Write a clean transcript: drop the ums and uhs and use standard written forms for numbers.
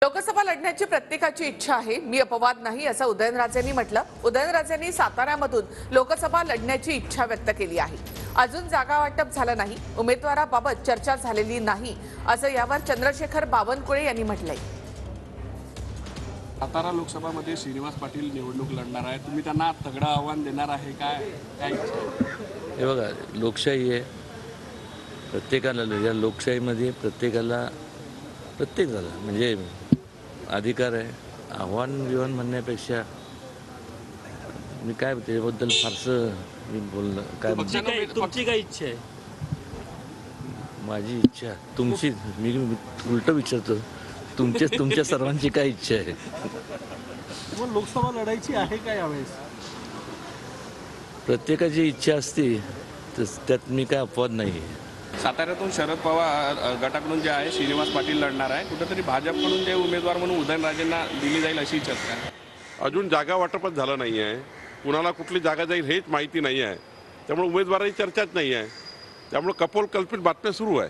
लोकसभा लढण्याची प्रत्येकाची इच्छा आहे, मी अपवाद नाही असं उदयनराजेंनी म्हटलं। उदयनराजेंनी साताऱ्यामधून लोकसभा लढण्याची इच्छा व्यक्त केली आहे। अजून जागा वाटप झालं नाही, उमेदवाराबाबत चर्चा झालेली नाही असं यावर चंद्रशेखर बावनकुळे यांनी म्हटलंय। सातारा लोकसभामध्ये श्रीनिवास पाटील निवडणूक लढणार आहे, तुम्ही त्यांना तगडं आव्हान देणार आहे काय इच्छा आहे? हे बघा, लोकशाही आहे, प्रत्येकाला या लोकशाहीमध्ये प्रत्येक झाला म्हणजे अधिकार आहे। आव्हान विवान म्हणण्यापेक्षा मी काय त्याच्याबद्दल फारसं मी बोलणं काय तुमची काय इच्छा आहे? माझी इच्छा तुमची मी उलट विचारतो, तुमच्या सर्वांची काय इच्छा आहे? मग लोकसभा लढायची आहे का यावेळेस? प्रत्येकाची इच्छा असते तर त्यात मी काय अपवाद नाही आहे। साताऱ्यातून शरद पवार गटाकडून जे आहे श्रीनिवास पाटील लढणार आहे, कुठेतरी भाजपकडून जे उमेदवार म्हणून उदयनराजेंना दिली जाईल अशी चर्चा आहे। अजून जागा वाटपच झालं नाही आहे, कुणाला कुठली जागा जाईल हेच माहिती नाही आहे, त्यामुळे उमेदवाराची चर्चाच नाही आहे, त्यामुळे कपोल कल्पित बातम्या सुरू आहे।